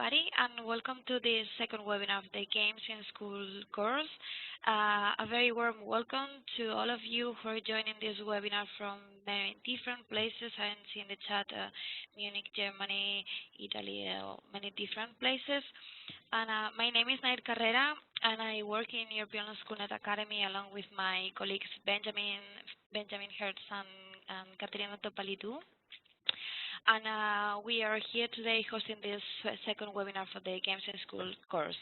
everybody, and welcome to this second webinar of the Games in School course. A very warm welcome to all of you who are joining this webinar from many different places. I see in the chat Munich, Germany, Italy, many different places. And my name is Nair Carrera, and I work in European Schoolnet Academy along with my colleagues Benjamin Hertz and Katerina Topalidou. And we are here today hosting this second webinar for the Games in School course.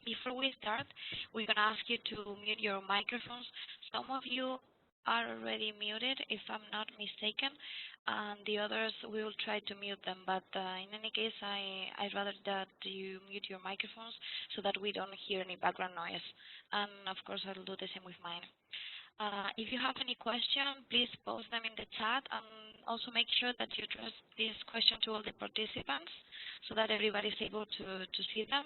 Before we start, we're going to ask you to mute your microphones. Some of you are already muted, if I'm not mistaken, and the others we will try to mute them. But in any case, I'd rather that you mute your microphones so that we don't hear any background noise. And of course, I'll do the same with mine. If you have any question, please post them in the chat, and also make sure that you address this question to all the participants so that everybody is able to see them.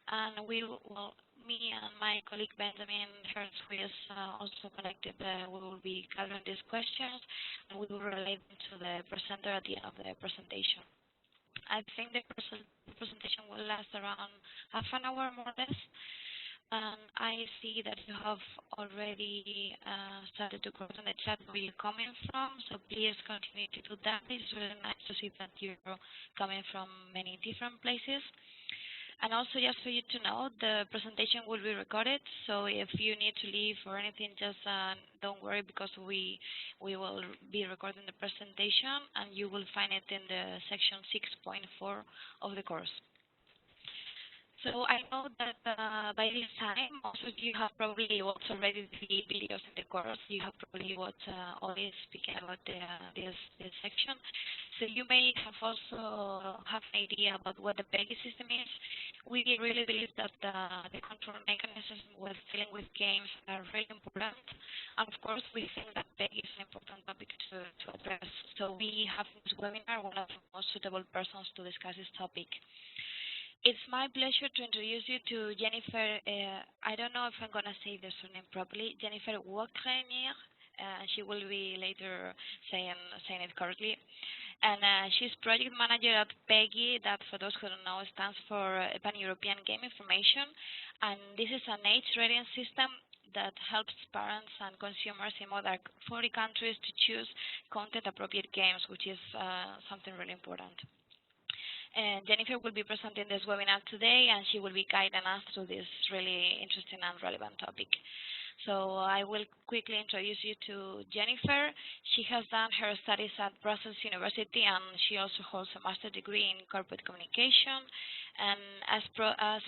And me and my colleague Benjamin Hertz, who is also connected, we will be gathering these questions, and we will relay them to the presenter at the end of the presentation. I think the presentation will last around half an hour, more or less. I see that you have already started to comment on the chat where you're coming from, so please continue to do that. It's really nice to see that you're coming from many different places. And also, just for you to know, the presentation will be recorded, so if you need to leave or anything, just don't worry, because we will be recording the presentation, and you will find it in the section 6.4 of the course. So I know that by this time, most of you have probably watched already the videos in the course. You have probably watched Oli speaking about this section. So you may have also have an idea about what the PEGI system is. We really believe that the control mechanisms when dealing with games are really important. And of course, we think that PEGI is an important topic to address. So we have in this webinar one of the most suitable persons to discuss this topic. It's my pleasure to introduce you to Jennifer, I don't know if I'm going to say the surname properly, Jennifer Wockrenier. She will be later saying it correctly. And she's project manager at PEGI, that for those who don't know stands for Pan-European Game Information. And this is an age rating system that helps parents and consumers in more than 40 countries to choose content-appropriate games, which is something really important. And Jennifer will be presenting this webinar today, and she will be guiding us through this really interesting and relevant topic. So I will quickly introduce you to Jennifer. She has done her studies at Brussels University, and she also holds a master's degree in corporate communication. And as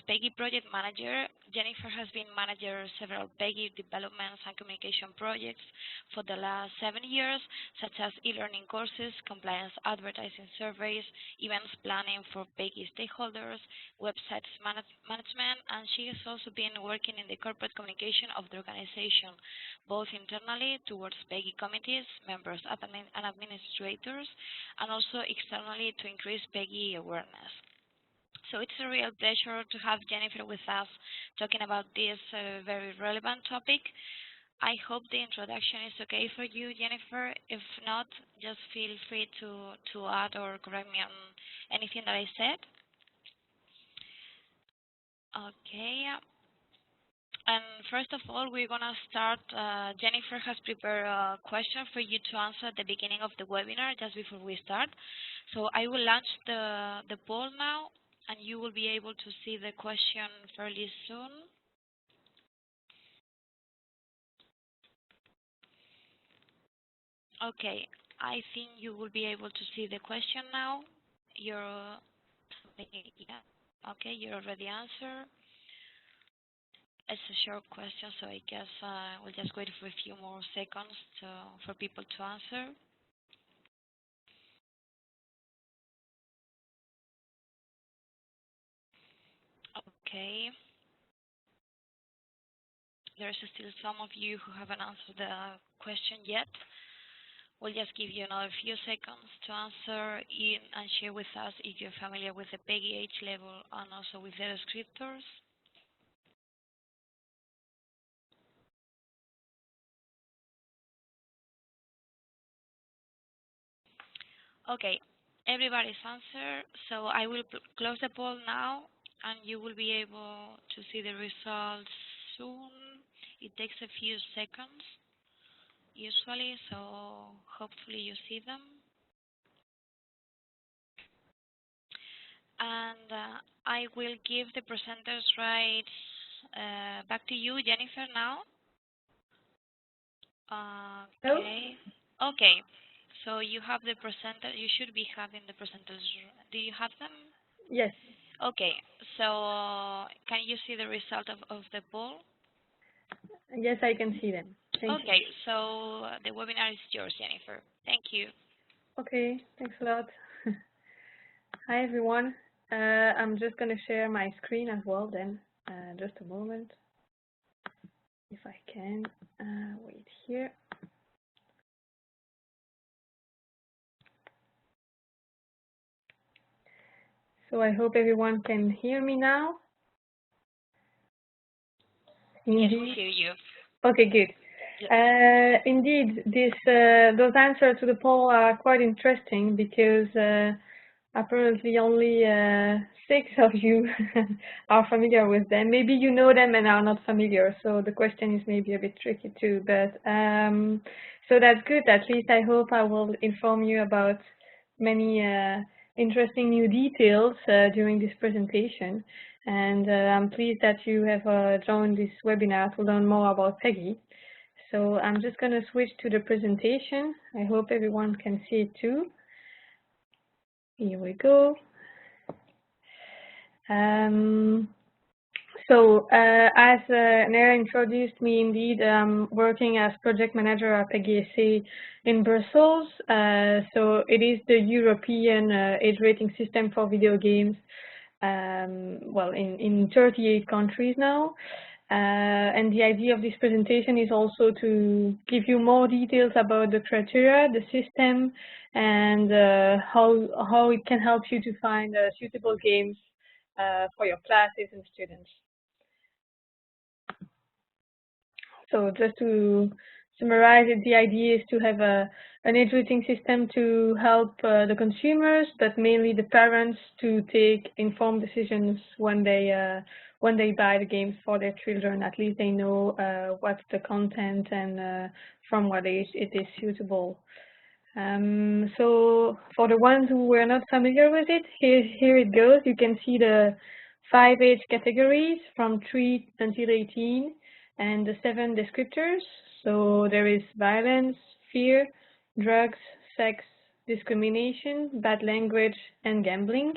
PEGI project manager, Jennifer has been manager several PEGI developments and communication projects for the last 7 years, such as e-learning courses, compliance advertising surveys, events planning for PEGI stakeholders, websites management, and she has also been working in the corporate communication of the organization, both internally towards PEGI committees, members and administrators, and also externally to increase PEGI awareness. So it's a real pleasure to have Jennifer with us talking about this very relevant topic. I hope the introduction is okay for you, Jennifer. If not, just feel free to add or correct me on anything that I said. Okay. And first of all, we're going to start. Jennifer has prepared a question for you to answer at the beginning of the webinar, just before we start. So I will launch the poll now, and you will be able to see the question fairly soon. Okay, I think you will be able to see the question now. Yeah, okay, you already answered. It's a short question, so I guess we'll just wait for a few more seconds for people to answer. Okay. There's still some of you who haven't answered the question yet. We'll just give you another few seconds to answer and share with us if you're familiar with the PEGI age level and also with the descriptors. Okay, everybody's answer. So I will close the poll now, and you will be able to see the results soon. It takes a few seconds usually, so hopefully you see them. And I will give the presenters' rights back to you, Jennifer, now. Okay. Okay. So you have the presenter. You should be having the presenters. Do you have them? Yes. Okay. So can you see the result of the poll? Yes, I can see them. Thank you. Okay. So the webinar is yours, Jennifer. Thank you. Okay. Thanks a lot. Hi, everyone. I'm just going to share my screen as well then. Just a moment. If I can. Wait here. So I hope everyone can hear me now. Yes, we hear you. Okay, good. Indeed, those answers to the poll are quite interesting because apparently only 6 of you are familiar with them. Maybe you know them and are not familiar, so the question is maybe a bit tricky too. But so that's good. At least I hope I will inform you about many interesting new details during this presentation. And I'm pleased that you have joined this webinar to learn more about PEGI. So I'm just going to switch to the presentation. I hope everyone can see it too. Here we go. As Nera introduced me, indeed, I'm working as project manager at PEGI SA in Brussels. So it is the European age rating system for video games, well, in 38 countries now. And the idea of this presentation is also to give you more details about the criteria, the system, and how it can help you to find suitable games for your classes and students. So just to summarize it, the idea is to have an age rating system to help the consumers, but mainly the parents, to take informed decisions when they buy the games for their children. At least they know what's the content and from what age it is suitable. So for the ones who were not familiar with it, here it goes. You can see the 5 age categories from 3 until 18 and the 7 descriptors. So there is violence, fear, drugs, sex, discrimination, bad language, and gambling.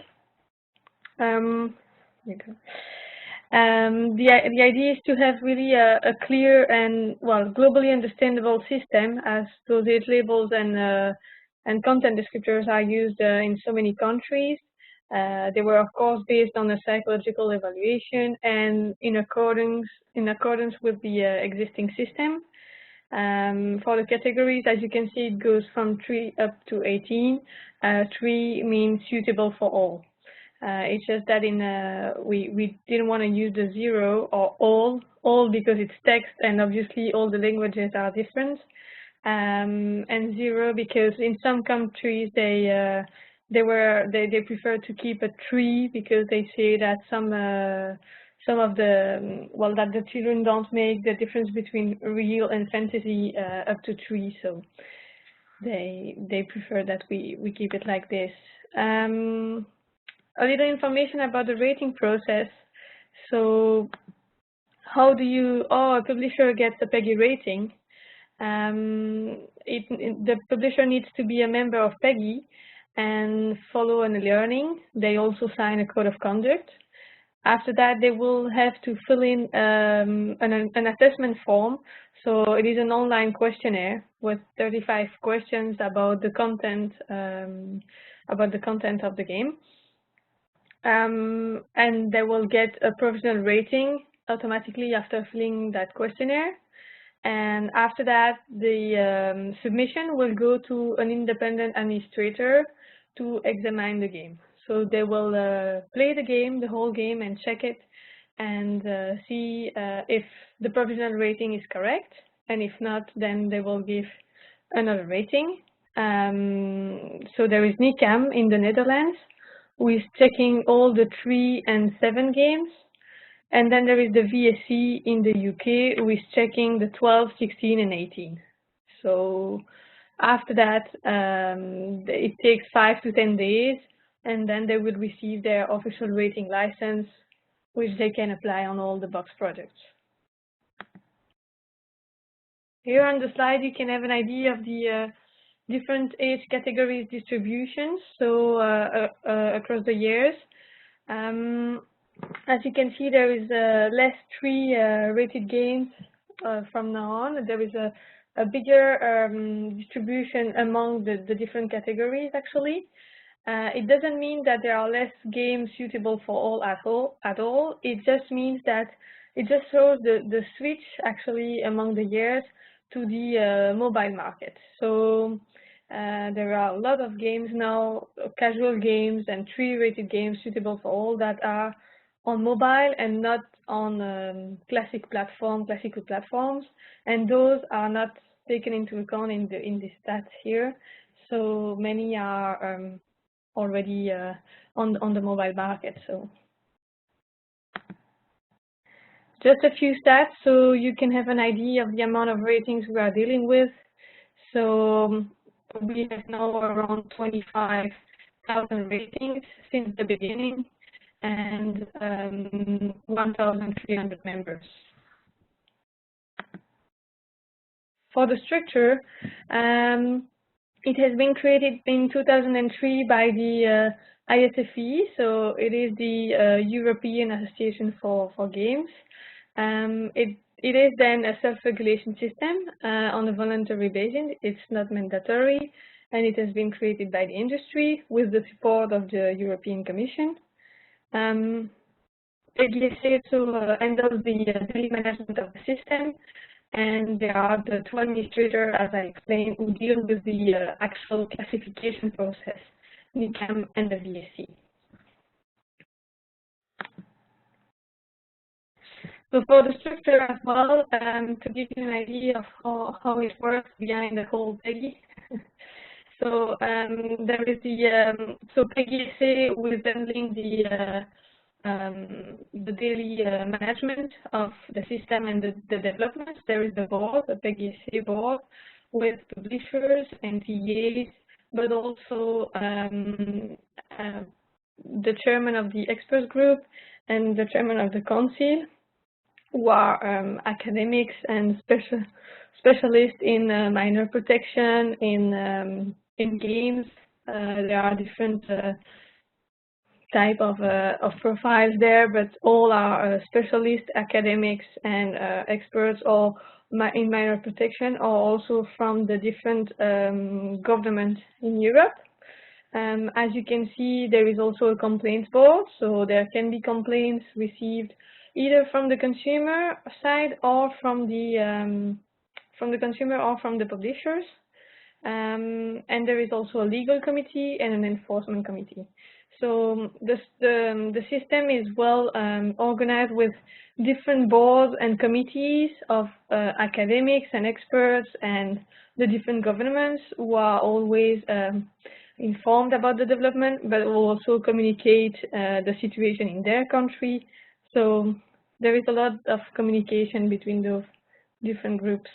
Here you go. The idea is to have really a clear and, well, globally understandable system, as those age labels and content descriptors are used in so many countries. They were, of course, based on a psychological evaluation and in accordance with the existing system. For the categories, as you can see, it goes from 3 up to 18. 3 means suitable for all. It's just that we didn't want to use the 0 or all because it's text and obviously all the languages are different. And 0 because in some countries they prefer to keep a 3 because they say that some of the that the children don't make the difference between real and fantasy up to 3, so they prefer that we keep it like this. A little information about the rating process. So how a publisher gets a PEGI rating? The publisher needs to be a member of PEGI and follow an e-learning. They also sign a code of conduct. After that, they will have to fill in an assessment form. So it is an online questionnaire with 35 questions about the content of the game. And they will get a provisional rating automatically after filling that questionnaire. And after that, the submission will go to an independent administrator to examine the game. So they will play the game, the whole game, and check it and see if the provisional rating is correct. And if not, then they will give another rating. So there is NICAM in the Netherlands, who is checking all the 3 and 7 games. And then there is the VSC in the UK, who is checking the 12, 16, and 18. So after that, it takes 5 to 10 days, and then they will receive their official rating license, which they can apply on all the box projects. Here on the slide, you can have an idea of the different age categories distributions, so across the years. As you can see, there is less 3 rated games from now on. There is a bigger distribution among the different categories, actually. It doesn't mean that there are less games suitable for all at all. It just means that it just shows the switch, actually, among the years to the mobile market. So there are a lot of games now, casual games and 3 rated games suitable for all that are on mobile and not on classical platforms, and those are not taken into account in the stats here. So many are already on the mobile market. So just a few stats so you can have an idea of the amount of ratings we are dealing with. So we have now around 25,000 ratings since the beginning, and 1,300 members. For the structure, it has been created in 2003 by the ISFE, so it is the European Association for Games. It is then a self-regulation system on a voluntary basis. It's not mandatory, and it has been created by the industry with the support of the European Commission. PEGI handles the daily management of the system, and there are the 2 administrators, as I explained, who deal with the actual classification process, NICAM and the VSC. So for the structure as well, to give you an idea of how it works behind the whole PEGI. So there is the PEGI who is handling the daily management of the system and the development. There is the board, the PEGI board, with publishers and TAs, but also the chairman of the experts group and the chairman of the council, who are academics and specialists in minor protection, in games. There are different type of profiles there, but all are specialists, academics, and experts, or in minor protection, or also from the different governments in Europe. As you can see, there is also a complaints board, so there can be complaints received either from the consumer side or from the consumer or from the publishers. And there is also a legal committee and an enforcement committee. So the system is well organized with different boards and committees of academics and experts and the different governments who are always informed about the development, but will also communicate the situation in their country. So there is a lot of communication between those different groups.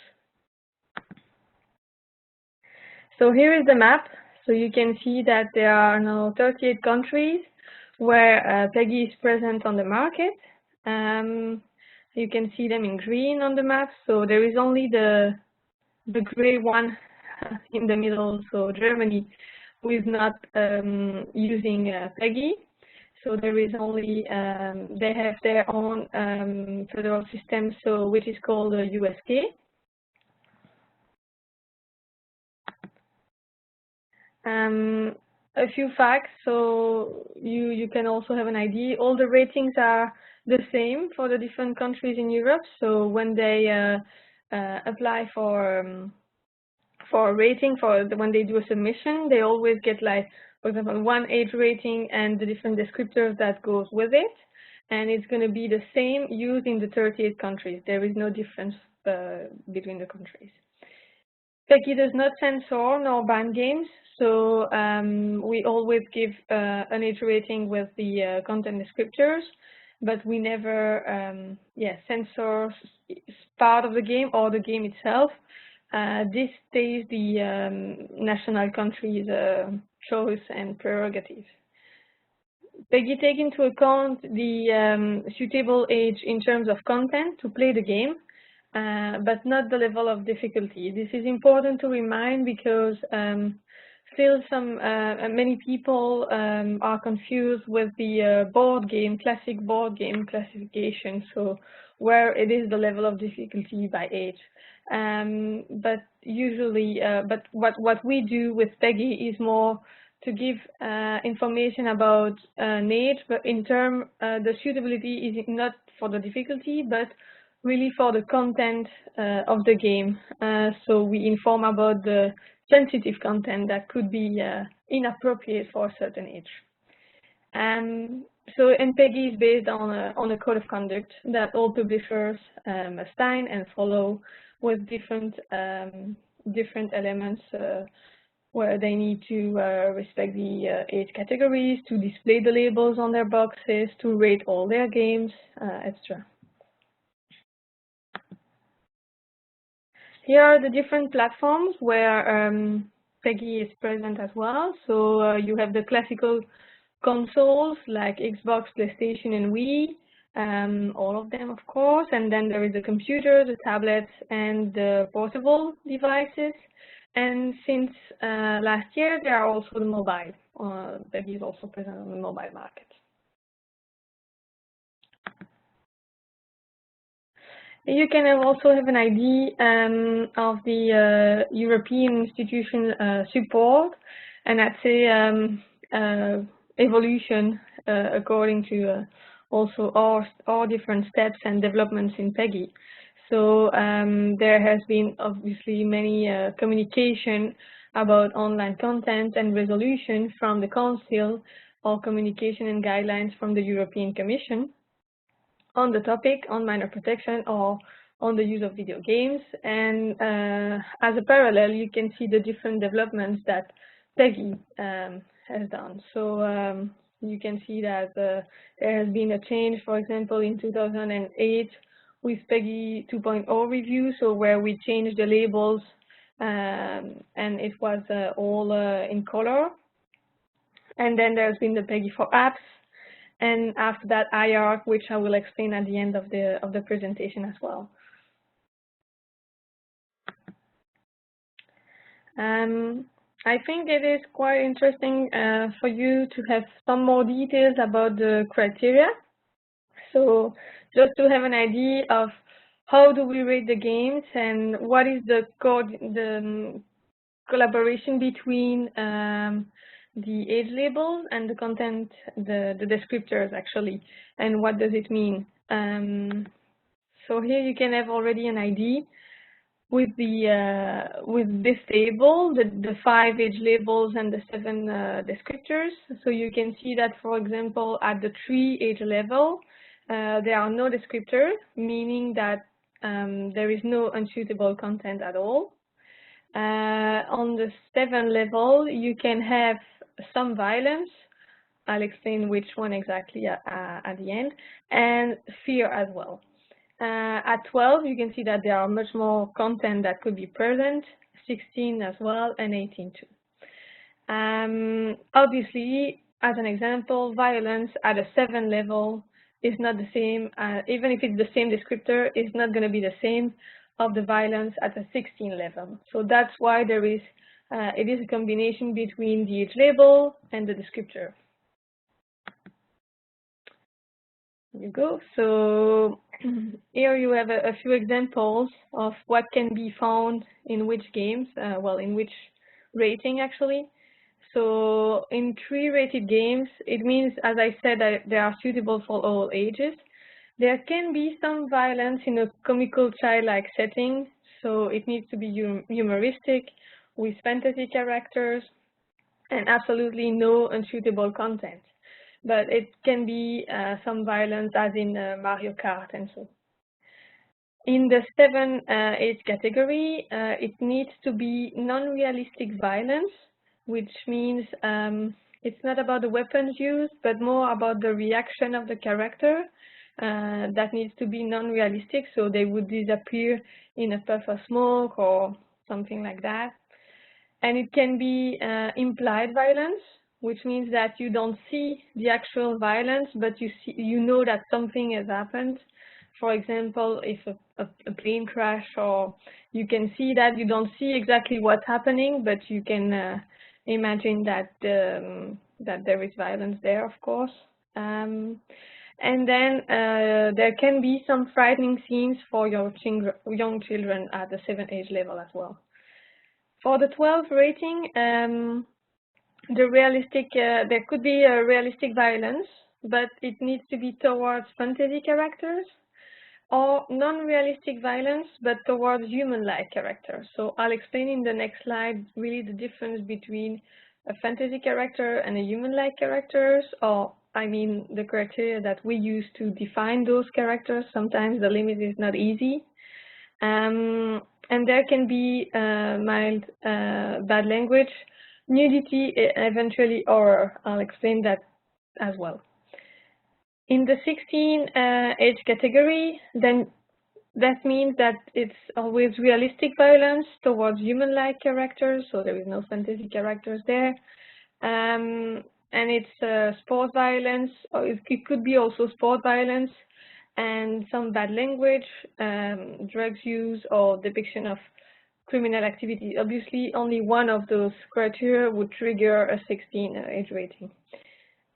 So here is the map. So you can see that there are now 38 countries where PEGI is present on the market. You can see them in green on the map. So there is only the gray one in the middle, so Germany, who is not using PEGI. So there is only, they have their own federal system, so which is called the USK. A few facts, so you can also have an idea. All the ratings are the same for the different countries in Europe. So when they apply for a rating, when they do a submission, they always get, like, for example, 1 age rating and the different descriptors that goes with it. And it's going to be the same used in the 38 countries. There is no difference between the countries. PEGI does not censor nor ban games, so we always give an age rating with the content descriptors, but we never censor part of the game or the game itself. This stays the national country's choice and prerogative. PEGI take into account the suitable age in terms of content to play the game, but not the level of difficulty. This is important to remind because still many people are confused with the classic board game classification, so where it is the level of difficulty by age. But usually, but what we do with PEGI is more to give information about age, but in term, the suitability is not for the difficulty, but really for the content of the game. So we inform about the sensitive content that could be inappropriate for a certain age. So PEGI is based on a code of conduct that all publishers must sign and follow, with different elements where they need to respect the age categories, to display the labels on their boxes, to rate all their games, etc. Here are the different platforms where PEGI is present as well. So you have the classical consoles like Xbox, PlayStation, and Wii, all of them, of course. And then there is the computer, the tablets, and the portable devices. And since last year, there are also the mobile. PEGI is also present on the mobile market. You can also have an idea of the European institution support, and that's a evolution according to also our different steps and developments in PEGI. So there has been obviously many communication about online content and resolution from the Council, or communication and guidelines from the European Commission on the topic on minor protection or on the use of video games. And as a parallel, you can see the different developments that PEGI has done. So you can see that there has been a change, for example, in 2008 with PEGI 2.0 review, so where we changed the labels and it was all in color. And then there's been the PEGI for apps, and after that IR, which I will explain at the end of the presentation as well. I think it is quite interesting for you to have some more details about the criteria. So just to have an idea of how do we rate the games and what is the collaboration between the age label and the content, the descriptors actually, and what does it mean. So here you can have already an idea with this table, the 5 age labels and the 7 descriptors. So you can see that, for example, at the 3 age level, there are no descriptors, meaning that there is no unsuitable content at all. On the 7 level, you can have some violence. I'll explain which one exactly at the end, and fear as well. At 12, you can see that there are much more content that could be present, 16 as well, and 18 too. Obviously, as an example, violence at a 7 level is not the same, even if it's the same descriptor, it's not going to be the same of the violence at a 16 level. So that's why there is, it is a combination between the age label and the descriptor. There you go. So here you have a few examples of what can be found in which games, well, in which rating actually. So in 3 rated games, it means, as I said, that they are suitable for all ages. There can be some violence in a comical childlike setting, so it needs to be humoristic with fantasy characters and absolutely no unsuitable content. But it can be some violence as in Mario Kart and so. In the 7 age category, it needs to be non-realistic violence, which means it's not about the weapons used, but more about the reaction of the character. That needs to be non-realistic, so they would disappear in a puff of smoke or something like that. And it can be implied violence, which means that you don't see the actual violence, but you know that something has happened. For example, if a plane crash, or you can see that you don't see exactly what's happening, but you can imagine that that there is violence there, of course. And then there can be some frightening scenes for your young children at the 7 age level as well. For the 12 rating, there could be a realistic violence, but it needs to be towards fantasy characters, or non-realistic violence, but towards human-like characters. So I'll explain in the next slide really the difference between a fantasy character and a human-like characters, or I mean the criteria that we use to define those characters. Sometimes the limit is not easy. And there can be mild bad language, nudity, eventually horror. I'll explain that as well. In the 16 age category, then that means that it's always realistic violence towards human-like characters, so there is no fantasy characters there. And it's sport violence, or it could be also sport violence, and some bad language, drugs use, or depiction of criminal activity. Obviously, only one of those criteria would trigger a 16 age rating.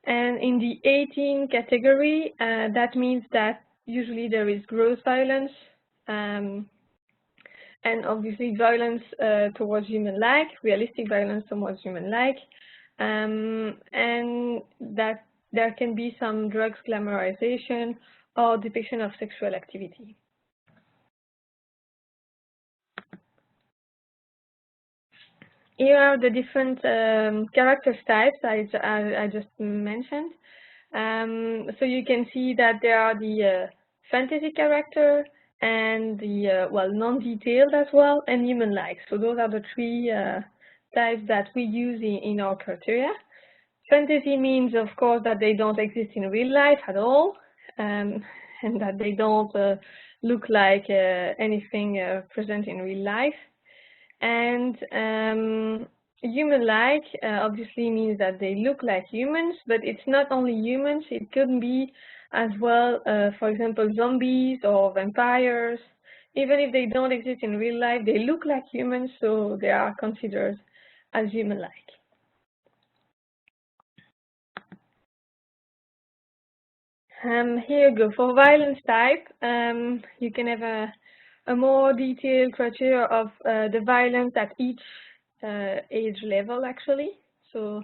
And in the 18 category, that means that usually there is gross violence, and obviously violence towards human-like, realistic violence towards human-like, and that there can be some drugs glamorization or depiction of sexual activity. Here are the different character types I just mentioned. So you can see that there are the fantasy character and the, well, non-detailed as well, and human-like. So those are the three types that we use in our criteria. Fantasy means, of course, that they don't exist in real life at all, and that they don't look like anything present in real life. And human-like obviously means that they look like humans, but it's not only humans, it could be as well, for example, zombies or vampires. Even if they don't exist in real life, they look like humans, so they are considered as human-like. Here you go. For violence type, you can have a more detailed criteria of the violence at each age level, actually. So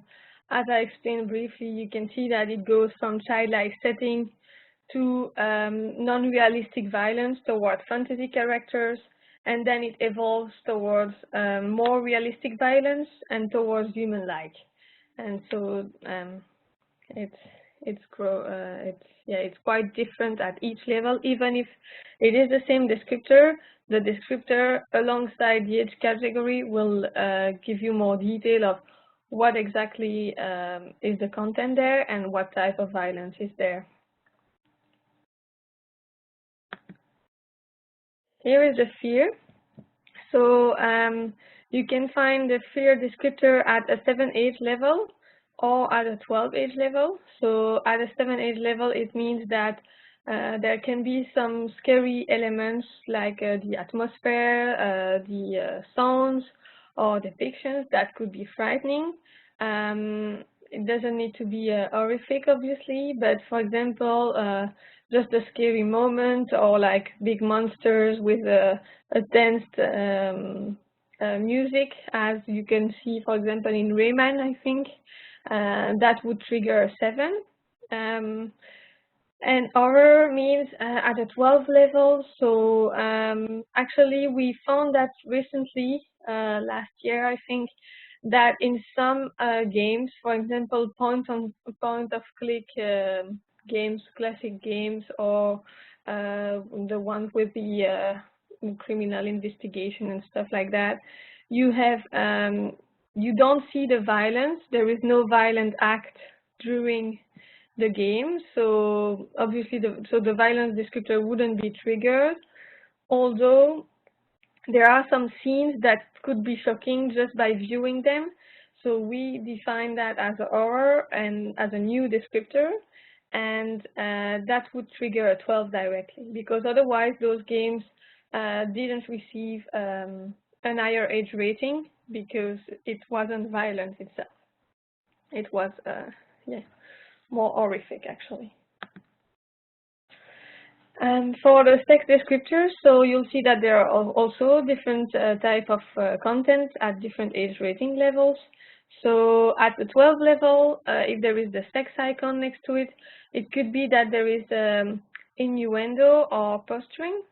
as I explained briefly, you can see that it goes from childlike setting to non-realistic violence towards fantasy characters, and then it evolves towards more realistic violence and towards human-like. And so it's quite different at each level, even if it is the same descriptor. The descriptor alongside the age category will give you more detail of what exactly is the content there and what type of violence is there. Here is the fear. So you can find the fear descriptor at a 7 age level or at a 12 age level. So at a 7 age level, it means that there can be some scary elements like the atmosphere, the sounds, or depictions that could be frightening. It doesn't need to be horrific, obviously, but for example, just a scary moment, or like big monsters with a dense music, as you can see, for example, in Rayman, I think, that would trigger a 7. And horror means at a 12 level. So actually, we found that recently, last year, I think, that in some games, for example, point of click games, classic games, or the ones with the criminal investigation and stuff like that, you have you don't see the violence. There is no violent act during the game, so obviously the violence descriptor wouldn't be triggered, although there are some scenes that could be shocking just by viewing them. So we define that as a horror and as a new descriptor, and that would trigger a 12 directly, because otherwise those games didn't receive an higher age rating because it wasn't violent itself. It was yeah, more horrific actually. For the text descriptors, so you'll see that there are also different type of content at different age rating levels. So at the 12 level, if there is the sex icon next to it, it could be that there is innuendo or posturing.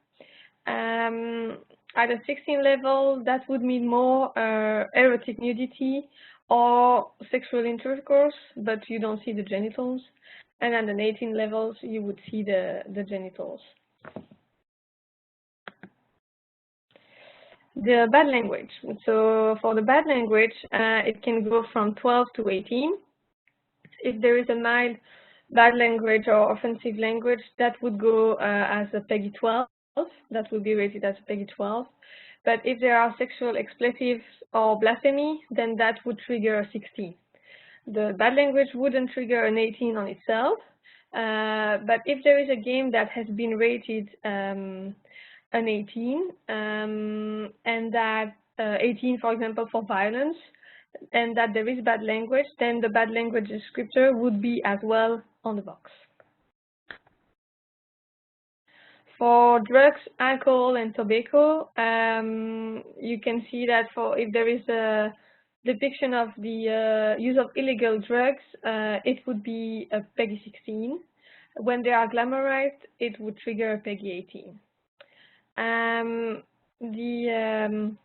At a 16 level, that would mean more erotic nudity or sexual intercourse, but you don't see the genitals. And at an 18 levels, you would see the genitals. The bad language. So for the bad language, it can go from 12 to 18. If there is a mild bad language or offensive language, that would go as a PEGI 12. That would be rated as a PEGI 12. But if there are sexual expletives or blasphemy, then that would trigger a 16. The bad language wouldn't trigger an 18 on itself, but if there is a game that has been rated an 18, and that 18, for example, for violence, and that there is bad language, then the bad language descriptor would be as well on the box. For drugs, alcohol, and tobacco, you can see that if there is a depiction of the use of illegal drugs, it would be a PEGI 16. When they are glamorized, it would trigger a PEGI 18. The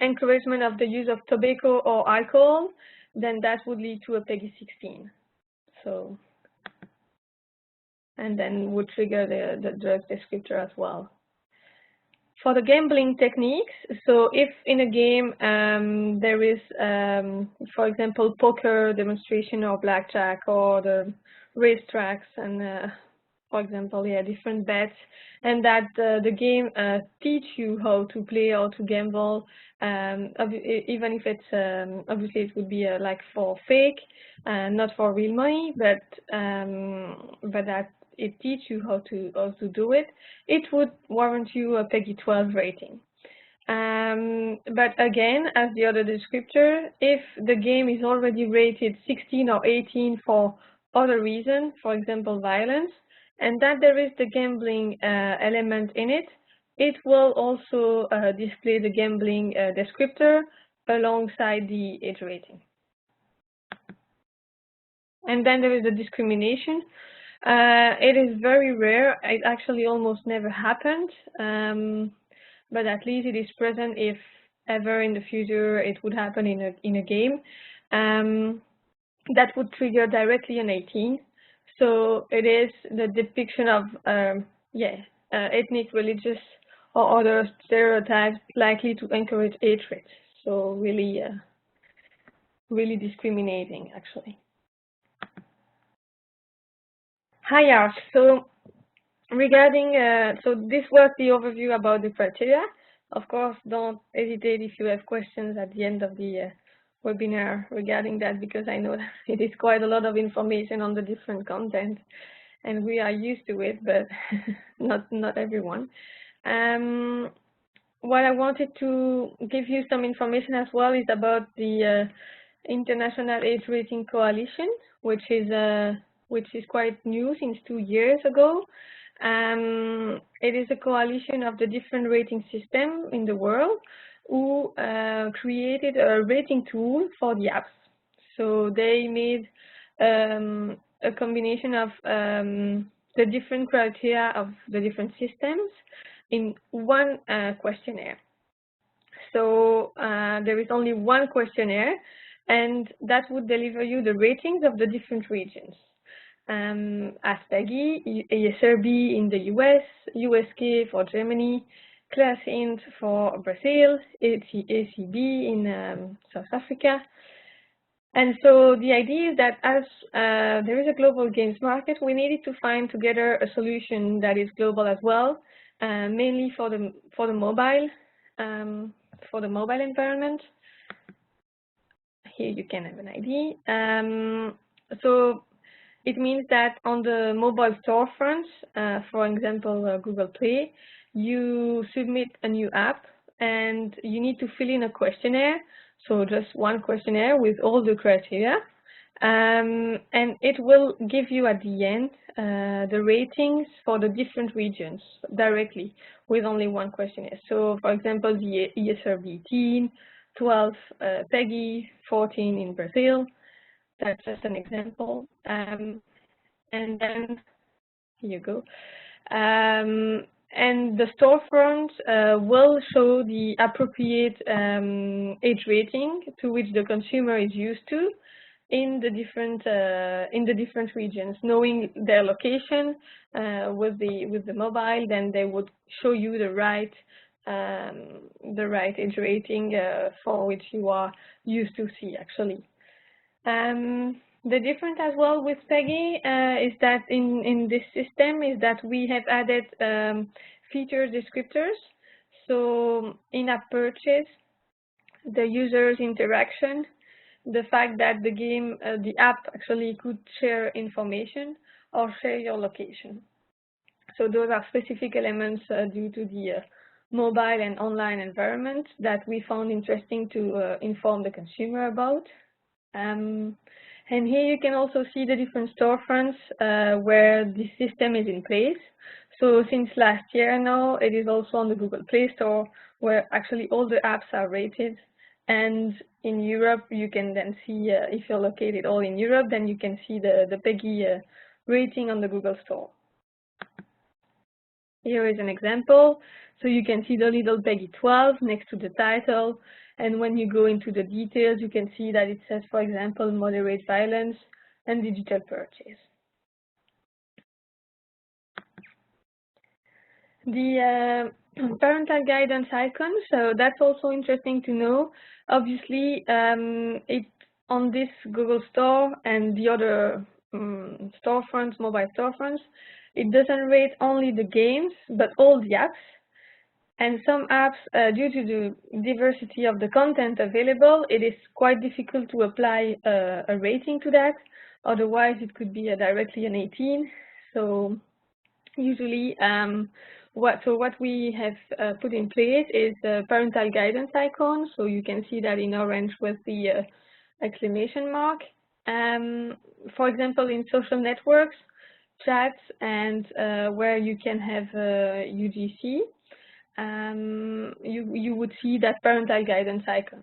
encouragement of the use of tobacco or alcohol, then that would lead to a PEGI 16. So, and then would trigger the drug descriptor as well. For the gambling techniques, so if in a game there is, for example, poker demonstration or blackjack or the racetracks and, for example, yeah, different bets, and that the game teach you how to play or to gamble, even if it's obviously it would be like for fake, not for real money, but that it teaches you how to do it, it would warrant you a PEGI 12 rating. But again, as the other descriptor, if the game is already rated 16 or 18 for other reasons, for example, violence, and that there is the gambling element in it, it will also display the gambling descriptor alongside the age rating. And then there is the discrimination. It is very rare. It actually almost never happened, but at least it is present if ever in the future it would happen in a game. That would trigger directly an 18. So it is the depiction of ethnic, religious, or other stereotypes likely to encourage hatred. So really, really discriminating actually. Hi, Ark. So regarding, so this was the overview about the criteria. Of course, don't hesitate if you have questions at the end of the webinar regarding that, because I know that it is quite a lot of information on the different content, and we are used to it, but not everyone. What I wanted to give you some information as well is about the International Age Rating Coalition, which is quite new since 2 years ago. It is a coalition of the different rating systems in the world who created a rating tool for the apps. So they made a combination of the different criteria of the different systems in one questionnaire. So there is only one questionnaire, and that would deliver you the ratings of the different regions. as PEGI, ASRB in the US, USK for Germany, Class Int for Brazil, ACB in South Africa. And so the idea is that as there is a global games market, we needed to find together a solution that is global as well, mainly for the mobile environment. Here you can have an ID. So it means that on the mobile storefronts, for example, Google Play, you submit a new app and you need to fill in a questionnaire. So just one questionnaire with all the criteria. And it will give you at the end the ratings for the different regions directly with only one questionnaire. So for example, the ESRB 12 PEGI, 14 in Brazil. That's just an example. And then here you go. And the storefront will show the appropriate age rating to which the consumer is used to in the different regions. Knowing their location with the mobile, then they would show you the right age rating for which you are used to see actually. The difference as well with PEGI is that in this system is that we have added feature descriptors. So in-app purchase, the user's interaction, the fact that the app actually could share information or share your location. So those are specific elements due to the mobile and online environment that we found interesting to inform the consumer about. And here you can also see the different storefronts where this system is in place. So since last year now, it is also on the Google Play Store where actually all the apps are rated. And in Europe, you can then see, if you're located all in Europe, then you can see the PEGI rating on the Google Store. Here is an example. So you can see the little PEGI 12 next to the title. And when you go into the details, you can see that it says, for example, moderate violence and digital purchase. The parental guidance icon, so that's also interesting to know. Obviously, on this Google Store and the other storefronts, mobile storefronts, it doesn't rate only the games, but all the apps. And some apps, due to the diversity of the content available, it is quite difficult to apply a rating to that. Otherwise, it could be directly an 18. So usually, what we have put in place is the parental guidance icon. So you can see that in orange with the exclamation mark. For example, in social networks, chats, and where you can have UGC. You would see that parental guidance icon.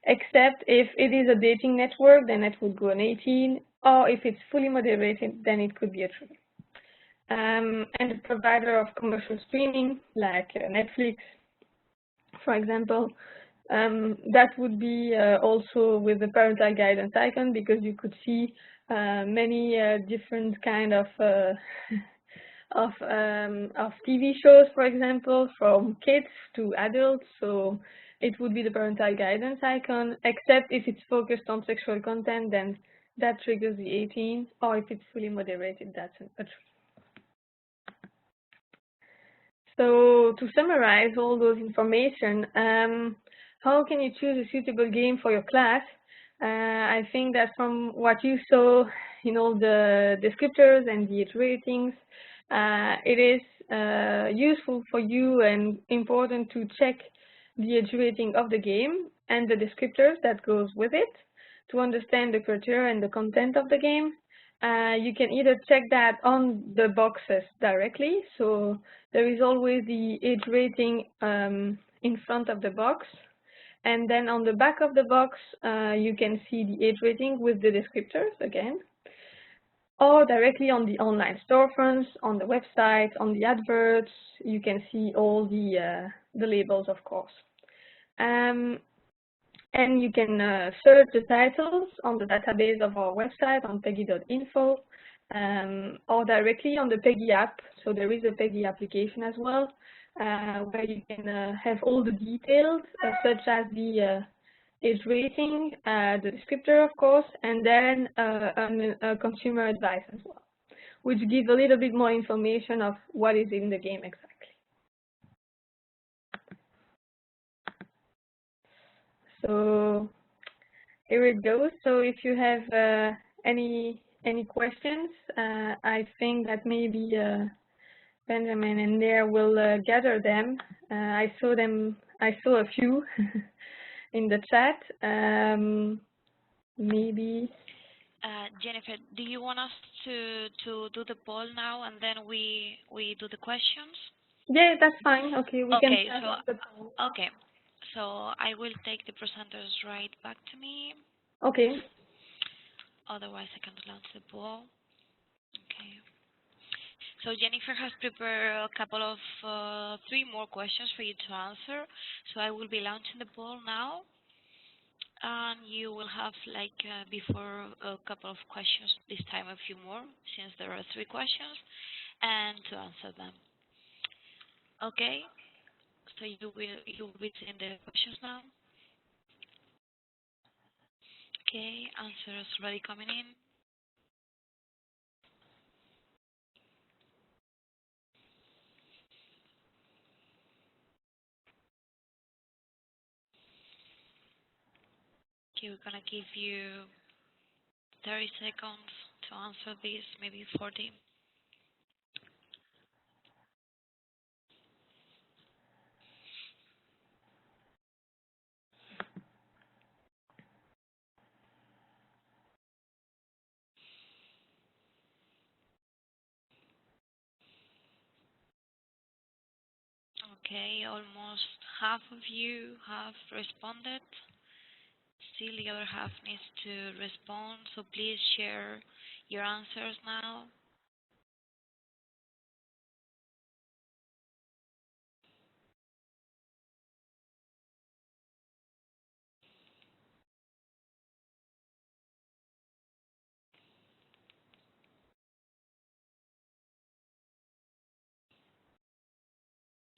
Except if it is a dating network, then it would go an 18, or if it's fully moderated, then it could be a 3. And the provider of commercial streaming, like Netflix, for example, that would be also with the parental guidance icon, because you could see many different kind of TV shows, for example, from kids to adults. So it would be the parental guidance icon, except if it's focused on sexual content, then that triggers the 18, or if it's fully moderated, that's a 3. So to summarize all those information, how can you choose a suitable game for your class? I think that from what you saw in all the descriptors and the age ratings, it is useful for you and important to check the age rating of the game and the descriptors that goes with it to understand the criteria and the content of the game. You can either check that on the boxes directly, so there is always the age rating in front of the box, and then on the back of the box you can see the age rating with the descriptors again, or directly on the online storefronts, on the website, on the adverts. You can see all the labels, of course. And you can search the titles on the database of our website on PEGI.info. or directly on the PEGI app. So there is a PEGI application as well, where you can have all the details, such as the age rating, the descriptor, of course, and then consumer advice as well, which gives a little bit more information of what is in the game exactly. So here it goes. So if you have any questions, I think that maybe Benjamin and there will gather them. I saw a few in the chat. Maybe. Jennifer, do you want us to do the poll now and then we do the questions? Yeah, that's fine. Okay, we can Okay, start the poll. okay. So I will take the presenters right back to me. Okay. Otherwise, I can't launch the poll. Okay. So Jennifer has prepared a couple of 3 more questions for you to answer. So I will be launching the poll now. And you will have, like before, a couple of questions, this time a few more, since there are 3 questions, and to answer them. Okay? So you will be seeing the questions now. Okay, answers already coming in. Okay, we're gonna give you 30 seconds to answer this, maybe 40. Okay, almost half of you have responded. Still, the other half needs to respond, so please share your answers now.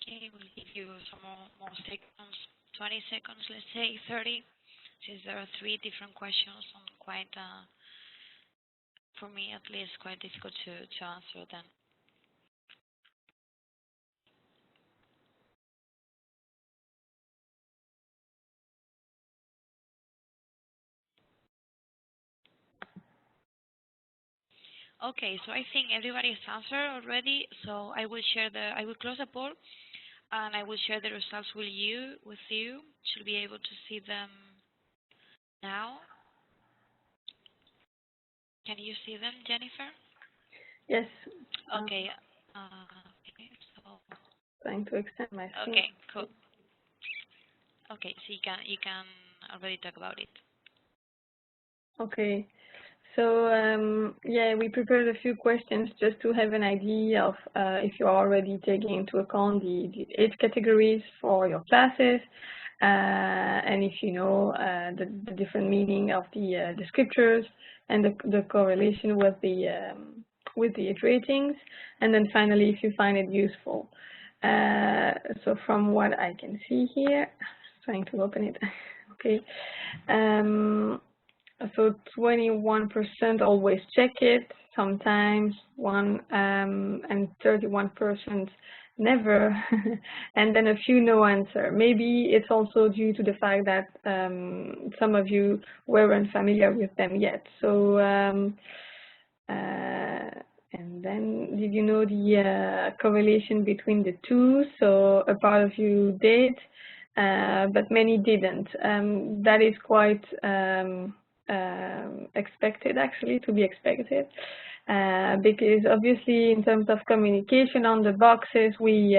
Okay, we'll give you some more seconds, 20 seconds, let's say 30, since there are 3 different questions and quite, for me at least, quite difficult to answer them. Okay, so I think everybody has answered already, so I will close the poll, and I will share the results with you. Should be able to see them now. Can you see them, Jennifer? Yes. Okay. Okay. So. Trying to extend my screen. Okay. Cool. Okay. So you can already talk about it. Okay. So yeah, we prepared a few questions just to have an idea of if you're already taking into account the age categories for your classes, and if you know the different meaning of the descriptors and the correlation with the age ratings, and then finally if you find it useful. So from what I can see here, trying to open it. Okay. So 21% always check it, sometimes and 31% never, and then a few no answer. Maybe it's also due to the fact that some of you weren't familiar with them yet. So and then did you know the correlation between the two? So a part of you did, but many didn't. That is quite expected, actually, to be expected, because obviously in terms of communication on the boxes, we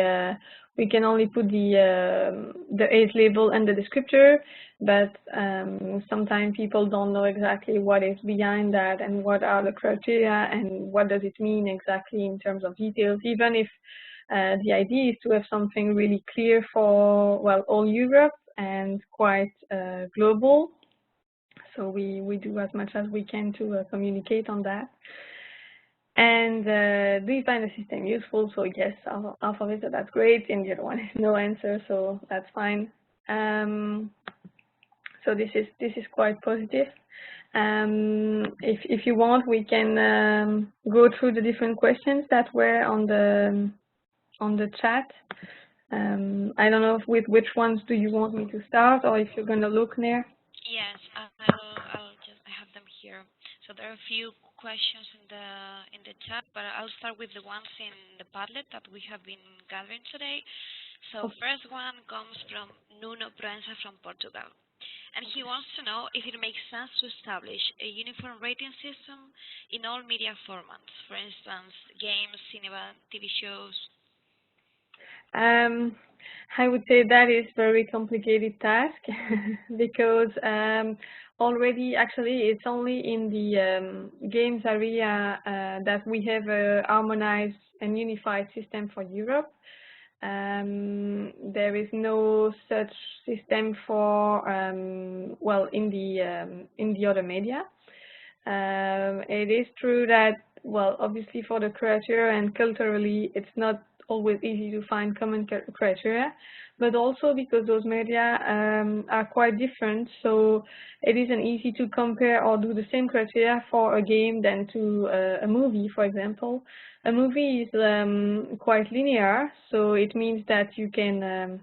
can only put the age label and the descriptor, but sometimes people don't know exactly what is behind that and what are the criteria and what does it mean exactly in terms of details, even if the idea is to have something really clear for, well, all Europe and quite global. So we do as much as we can to communicate on that. And do you find the system useful? So yes, alphabet, so that's great. And the other one is no answer, so that's fine. So this is quite positive. If you want, we can go through the different questions that were on the chat. I don't know with which ones do you want me to start, or if you're going to look there. Yes, I have them here. So there are a few questions in the chat, but I'll start with the ones in the Padlet that we have been gathering today. So first one comes from Nuno Proença from Portugal. And he wants to know if it makes sense to establish a uniform rating system in all media formats, for instance, games, cinema, TV shows. I would say that is very complicated task because already actually it's only in the games area that we have a harmonized and unified system for Europe. There is no such system for well in the other media. It is true that, well, obviously for the criteria and culturally, it's not always easy to find common criteria, but also because those media are quite different, so it isn't easy to compare or do the same criteria for a game than to a movie, for example. A movie is quite linear, so it means that you can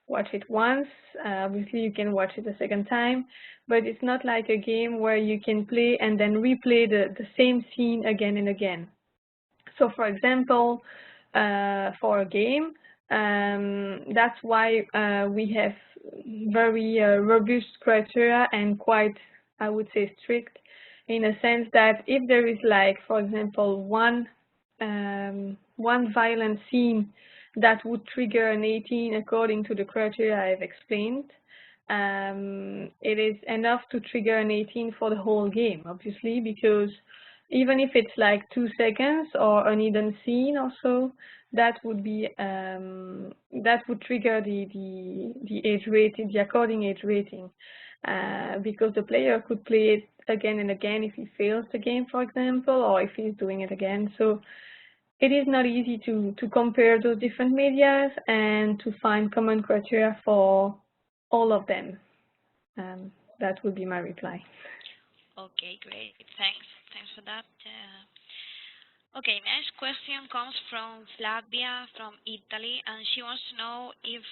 watch it once. Obviously, you can watch it a second time, but it's not like a game where you can play and then replay the same scene again and again. So, for example, for a game, that's why we have very robust criteria and quite, I would say, strict, in a sense that if there is, like, for example, one violent scene that would trigger an 18 according to the criteria I've explained, it is enough to trigger an 18 for the whole game, obviously, because even if it's like 2 seconds or an hidden scene or so, that would be that would trigger the age rating, the according age rating, because the player could play it again and again if he fails the game, for example, or if he's doing it again. So it is not easy to compare those different medias and to find common criteria for all of them. That would be my reply. Okay, great. Thanks for that. Okay, next question comes from Flavia from Italy, and she wants to know if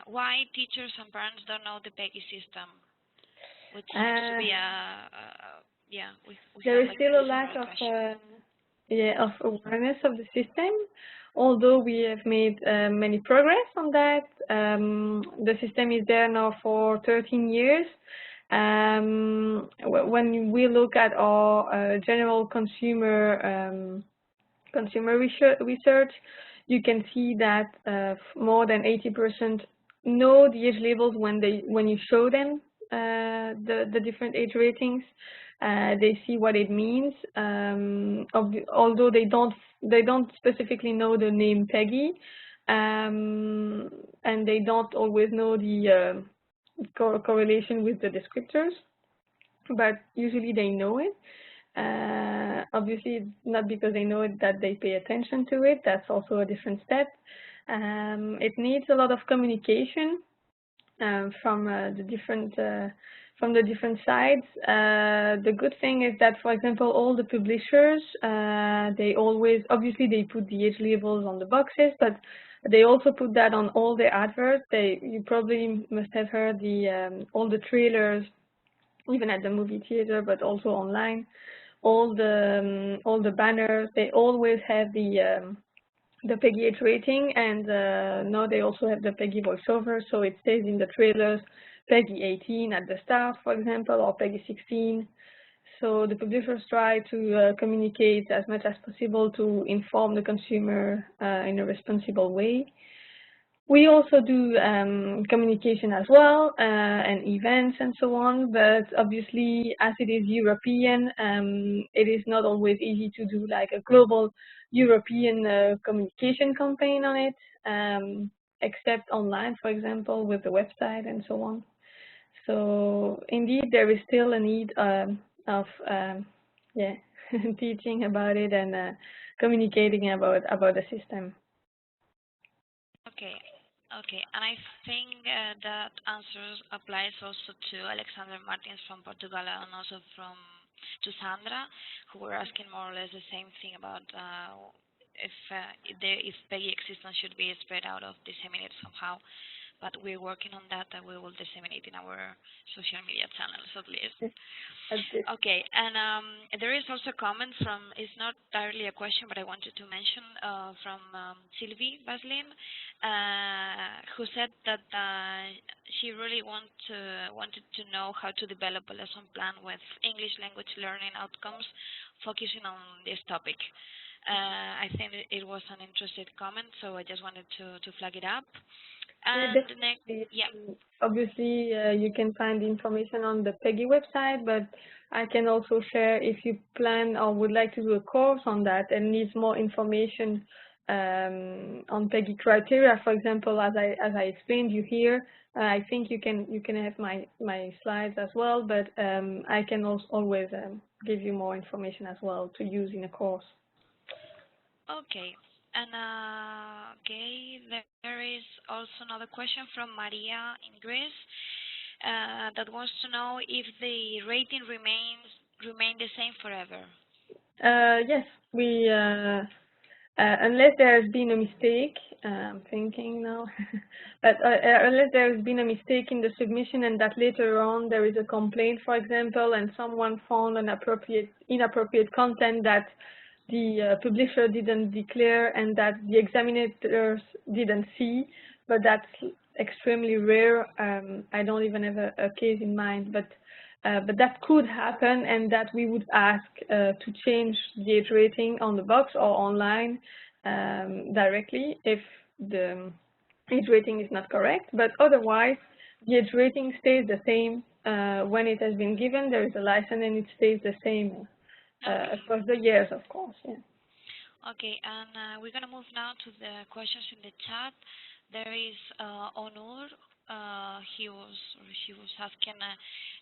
why teachers and parents don't know the PEGI system, which seems to be we there have is like still a a lack general of question. of awareness of the system, although we have made many progress on that. The system is there now for 13 years. When we look at our general consumer research, you can see that more than 80% know the age labels when you show them the different age ratings. They see what it means, although they don't specifically know the name PEGI, and they don't always know the correlation with the descriptors, but usually they know it. Obviously, it's not because they know it that they pay attention to it. That's also a different step. It needs a lot of communication from the different sides. The good thing is that, for example, all the publishers, they always, obviously they put the age labels on the boxes, but they also put that on all their adverts. You probably must have heard all the trailers, even at the movie theater, but also online. All the banners, they always have the PEGI age rating, and now they also have the PEGI voiceover, so it says in the trailers PEGI 18 at the start, for example, or PEGI 16. So the publishers try to communicate as much as possible to inform the consumer in a responsible way. We also do communication as well, and events and so on, but obviously as it is European, it is not always easy to do like a global European communication campaign on it, except online, for example, with the website and so on. So indeed, there is still a need of, yeah, teaching about it and communicating about the system. Okay. Okay, and I think that answers applies also to Alexander Martins from Portugal and also from to Sandra, who were asking more or less the same thing about if PEGI existence should be spread out or disseminated somehow. But we're working on that, and we will disseminate in our social media channels at least. That's it. Okay, and there is also a comment from, it's not directly a question, but I wanted to mention from Sylvie Baslin, who said that she really wanted to know how to develop a lesson plan with English language learning outcomes, focusing on this topic. I think it was an interesting comment, so I just wanted to flag it up. Yeah, And next, definitely. yeah. Obviously, you can find the information on the PEGI website, but I can also share if you plan or would like to do a course on that and needs more information on PEGI criteria, for example, as I explained you here. I think you can have my slides as well, but I can also always give you more information as well to use in a course. Okay. And okay, there is also another question from Maria in Greece that wants to know if the rating remain the same forever. Yes, we unless there has been a mistake, I'm thinking now, but unless there has been a mistake in the submission and that later on there is a complaint, for example, and someone found an inappropriate content that the publisher didn't declare and that the examinators didn't see, but that's extremely rare. I don't even have a case in mind, but that could happen, and that we would ask to change the age rating on the box or online directly if the age rating is not correct. But otherwise, the age rating stays the same when it has been given. There is a license, and it stays the same across the years, of course. Yeah. Okay, and we're gonna move now to the questions in the chat. There is Onur. She was asking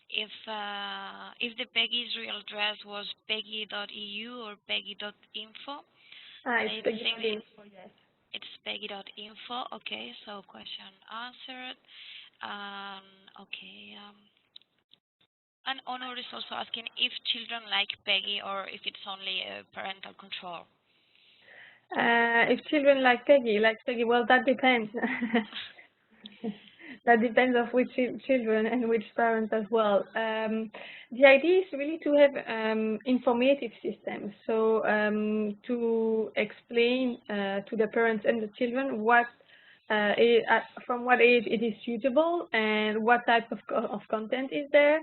if the PEGI's real address was pegi.eu or pegi.info. It's PEGI.info, yes. It's pegi.info. Okay, so question answered. Okay. And Honor is also asking if children like PEGI or if it's only parental control. If children like PEGI, well, that depends. That depends of which children and which parents as well. The idea is really to have informative systems, so to explain to the parents and the children what from what age it is suitable and what type of content is there.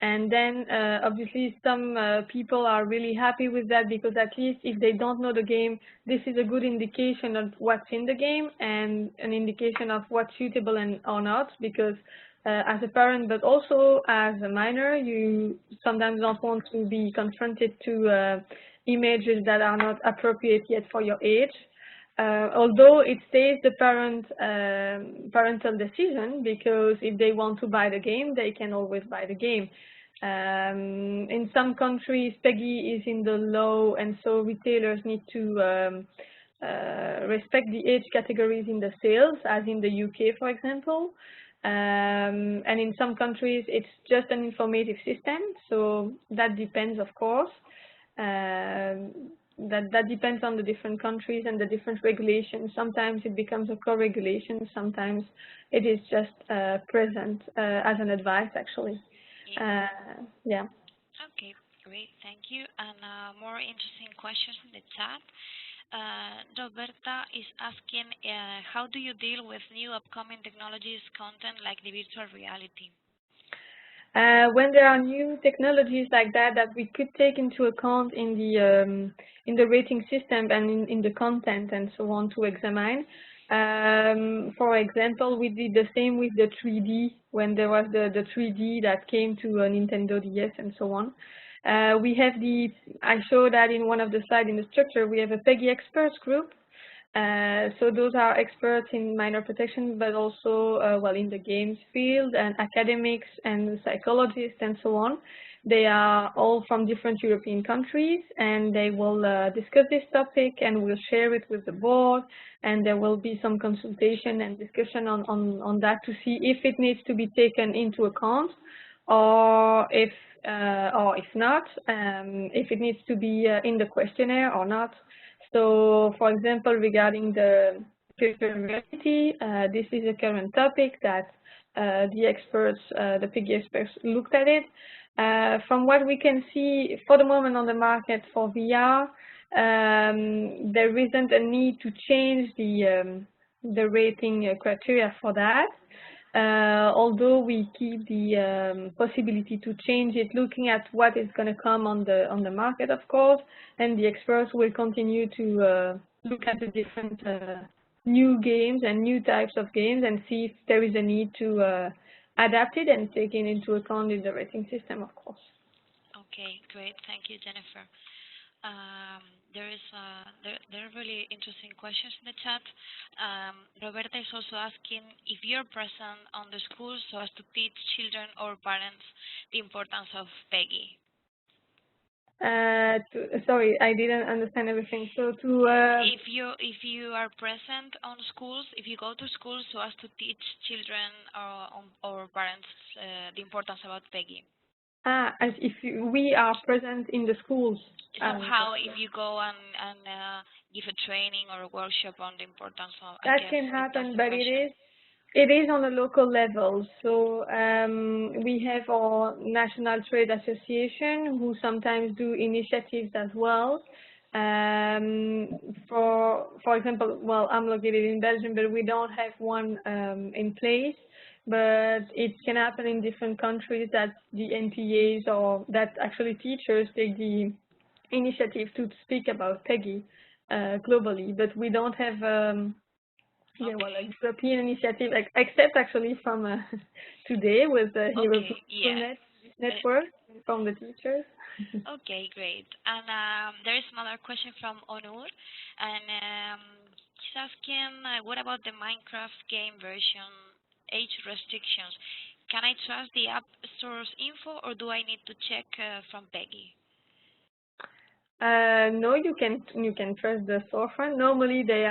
And then obviously some people are really happy with that, because at least if they don't know the game, this is a good indication of what's in the game and an indication of what's suitable and or not, because as a parent but also as a minor, you sometimes don't want to be confronted to images that are not appropriate yet for your age. Although it stays the parental decision, because if they want to buy the game, they can always buy the game. In some countries, PEGI is in the law, and so retailers need to respect the age categories in the sales, as in the UK, for example. And in some countries, it's just an informative system, so that depends, of course. That depends on the different countries and the different regulations. Sometimes it becomes a core regulation, sometimes it is just present as an advice, actually. Yeah. Okay, great, thank you. And more interesting questions in the chat. Roberta is asking, how do you deal with new upcoming technologies content like the virtual reality? When there are new technologies like that we could take into account in the rating system and in the content and so on to examine. For example, we did the same with the 3D when there was the 3D that came to Nintendo DS and so on. We have I showed that in one of the slides in the structure, we have a PEGI experts group. So those are experts in minor protection, but also well in the games field and academics and psychologists and so on. They are all from different European countries, and they will discuss this topic and will share it with the board, and there will be some consultation and discussion on that to see if it needs to be taken into account, or if not, if it needs to be in the questionnaire or not. So, for example, regarding the virtual reality, this is a current topic that the experts, the PEGI experts, looked at it. From what we can see for the moment on the market for VR, there isn't a need to change the rating criteria for that. Although we keep the possibility to change it, looking at what is going to come on the market, of course, and the experts will continue to look at the different new games and new types of games and see if there is a need to adapt it and take it into account in the rating system, of course. Okay, great. Thank you, Jennifer. There are really interesting questions in the chat. Roberta is also asking if you're present on the school so as to teach children or parents the importance of PEGI. Sorry, I didn't understand everything. So if you are present on schools, if you go to schools so as to teach children or parents the importance about PEGI. As if we are present in the schools. Somehow, if you go and give a training or a workshop on the importance of that can happen, but it is on a local level. So we have our National Trade Association who sometimes do initiatives as well. For example, well, I'm located in Belgium, but we don't have one in place. But it can happen in different countries that the NPAs or that actually teachers take the initiative to speak about PEGI globally. But we don't have yeah, well, a European initiative, except actually from today with the European network from the teachers. Okay, great. And there is another question from Onur, and she's asking, what about the Minecraft game version? Age restrictions. Can I trust the App Store's info, or do I need to check from PEGI? No, you can trust the storefront. Normally, they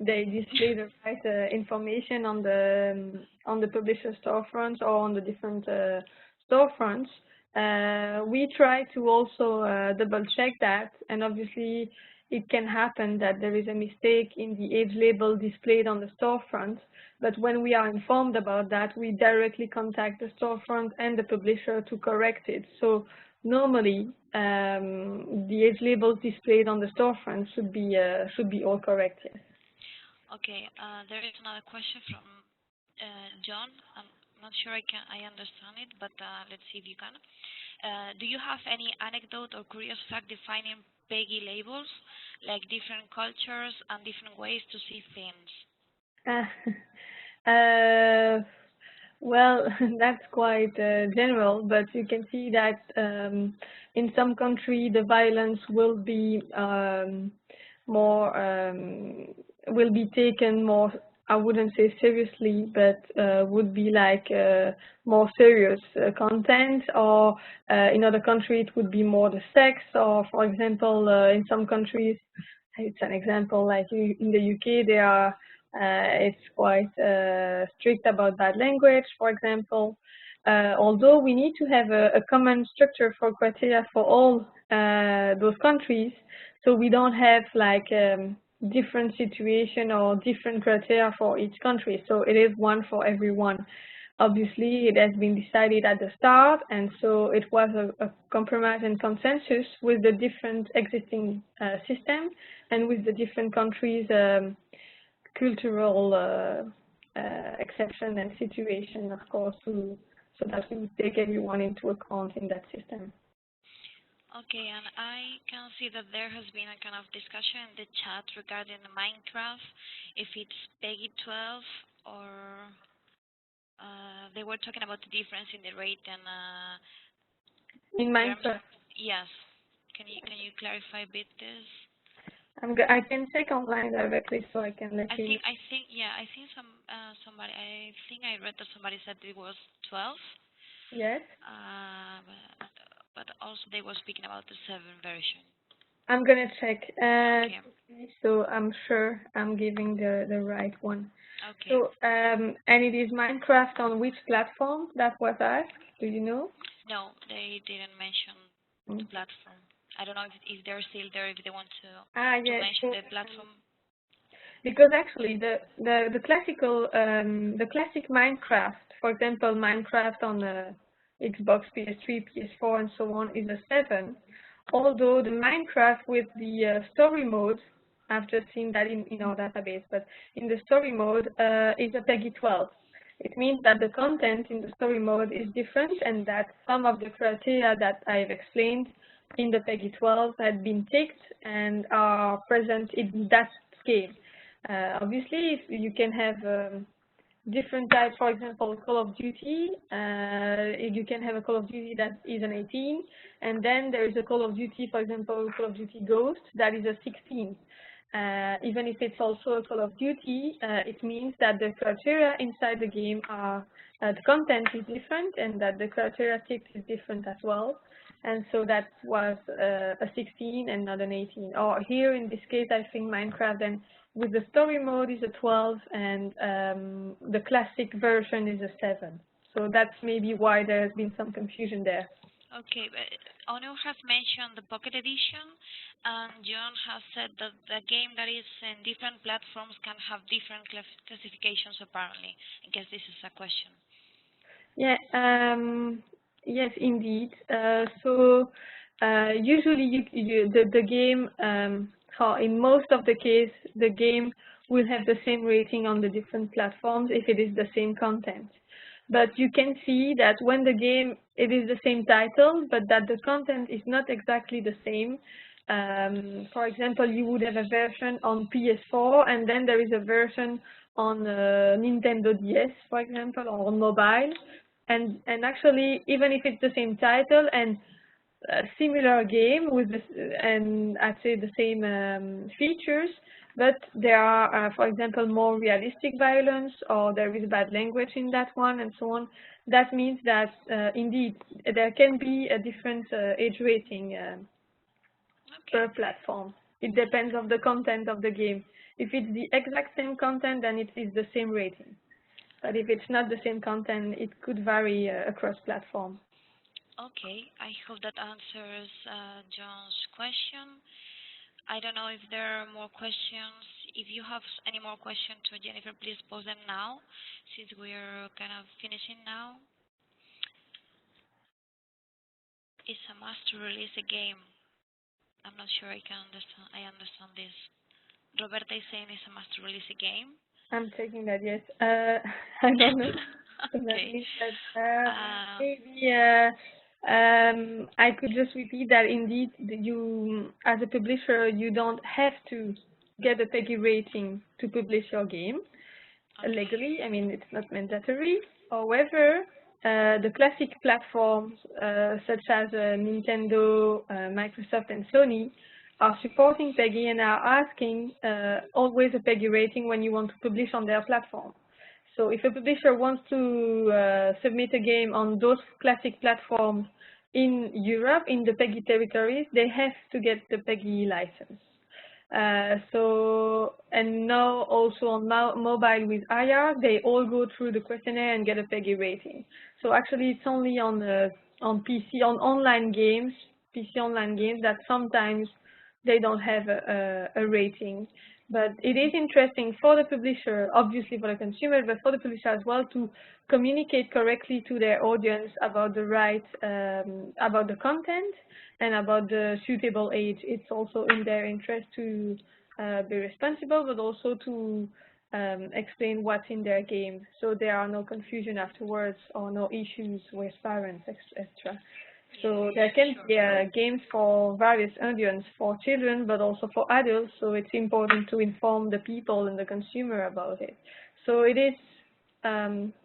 display the right information on the publisher storefronts or on the different storefronts. We try to also double check that, and obviously it can happen that there is a mistake in the age label displayed on the storefront. But when we are informed about that, we directly contact the storefront and the publisher to correct it. So normally, the age labels displayed on the storefront should be all correct. Yes. Okay. There is another question from John. I'm not sure I understand it, but let's see if you can. Do you have any anecdote or curious fact defining PEGI labels, like different cultures and different ways to see things? Well, that's quite general, but you can see that in some country the violence will be will be taken more, I wouldn't say seriously, but would be like more serious content, or in other countries it would be more the sex, or for example, in some countries, it's an example like in the UK, they are it's quite strict about bad language, for example. Although we need to have a common structure for criteria for all those countries, so we don't have like different situation or different criteria for each country. So it is one for everyone. Obviously, it has been decided at the start, and so it was a compromise and consensus with the different existing system and with the different countries' cultural exception and situation, of course, so that we would take everyone into account in that system. Okay, and I can see that there has been a kind of discussion in the chat regarding the Minecraft, if it's PEGI 12 or they were talking about the difference in the rate and in Minecraft. Yes, can you clarify a bit this? I can check online directly, so I can let you. I think I read that somebody said it was 12. Yes. But also they were speaking about the 7 version. I'm gonna check. Okay. So I'm sure I'm giving the right one. Okay. So and it is Minecraft on which platform? That was asked. Do you know? No, they didn't mention the platform. I don't know if they're still there, if they want to Yes. mention So, the platform. because actually the classic Minecraft, for example, Minecraft on the Xbox, PS3, PS4, and so on, is a 7. Although the Minecraft with the story mode, I've just seen that in our database, but in the story mode is a PEGI 12. It means that the content in the story mode is different, and that some of the criteria that I've explained in the PEGI 12 had been ticked and are present in that game. Obviously, if you can have different types, for example, Call of Duty, you can have a Call of Duty that is an 18, and then there is a Call of Duty, for example, Call of Duty Ghost, that is a 16. Even if it's also a Call of Duty, it means that the criteria inside the game are, the content is different, and that the criteria ticked is different as well. And so that was a 16 and not an 18. Or here in this case, I think Minecraft then with the story mode is a 12 and the classic version is a 7. So that's maybe why there's been some confusion there. Okay, but Ono has mentioned the Pocket Edition, and John has said that the game that is in different platforms can have different classifications apparently, in case this is a question. Yeah, yes, indeed. So usually the game, in most of the case, the game will have the same rating on the different platforms if it is the same content. But you can see that when the game, it is the same title, but that the content is not exactly the same. For example, you would have a version on PS4, and then there is a version on Nintendo DS, for example, or on mobile. And actually, even if it's the same title and a similar game with this, and I'd say the same features, but there are, for example, more realistic violence, or there is bad language in that one, and so on. That means that indeed there can be a different age rating per platform. It depends on the content of the game. If it's the exact same content, then it is the same rating. But if it's not the same content, it could vary across platform. Okay, I hope that answers John's question. I don't know if there are more questions. If you have any more questions to Jennifer, please post them now, since we're kind of finishing now. It's a must to release a game. I'm not sure I understand this. Roberta is saying it's a must to release a game. I'm checking that, yes. I don't know. Okay. Maybe I could just repeat that indeed you, as a publisher, you don't have to get a PEGI rating to publish your game legally. I mean, it's not mandatory. However, the classic platforms such as Nintendo, Microsoft, and Sony are supporting PEGI and are asking always a PEGI rating when you want to publish on their platform. So if a publisher wants to submit a game on those classic platforms in Europe, in the PEGI territories, they have to get the PEGI license. And now also on mobile with IR, they all go through the questionnaire and get a PEGI rating. So actually it's only on PC, on online games, PC online games, that sometimes they don't have a rating. But it is interesting for the publisher, obviously for the consumer, but for the publisher as well, to communicate correctly to their audience about the right, about the content and about the suitable age. It's also in their interest to be responsible, but also to explain what's in their game, so there are no confusion afterwards or no issues with parents, etc. So there can be games for various audience, for children, but also for adults. So it's important to inform the people and the consumer about it. So it is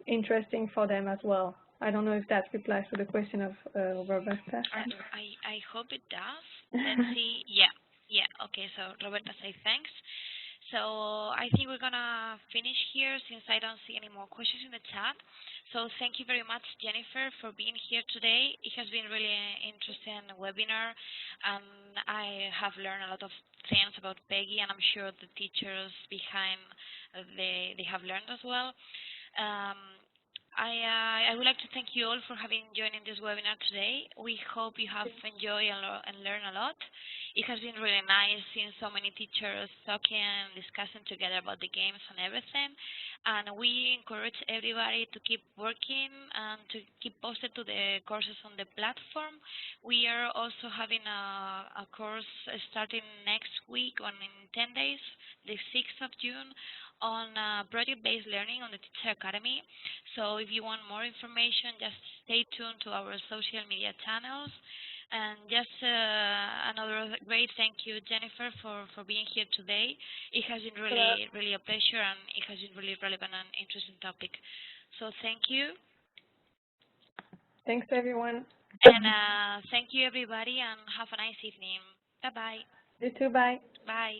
interesting for them as well. I don't know if that replies to the question of Roberta. I hope it does. Let's see. Yeah. Okay. So Roberta say thanks. So I think we're gonna finish here since I don't see any more questions in the chat. So thank you very much, Jennifer, for being here today. It has been really an interesting webinar, and I have learned a lot of things about PEGI, and I'm sure the teachers behind they have learned as well. Um, I would like to thank you all for having joined in this webinar today. We hope you have enjoyed and learned a lot. It has been really nice seeing so many teachers talking and discussing together about the games and everything. And we encourage everybody to keep working and to keep posted to the courses on the platform. We are also having a course starting next week in 10 days, the 6th of June, on project-based learning on the Teacher Academy. So if you want more information, just stay tuned to our social media channels. And just another great thank you, Jennifer, for being here today. It has been really a pleasure, and it has been really relevant and interesting topic. So thank you. Thanks, everyone. And thank you, everybody, and have a nice evening. Bye-bye. You too, bye. Bye.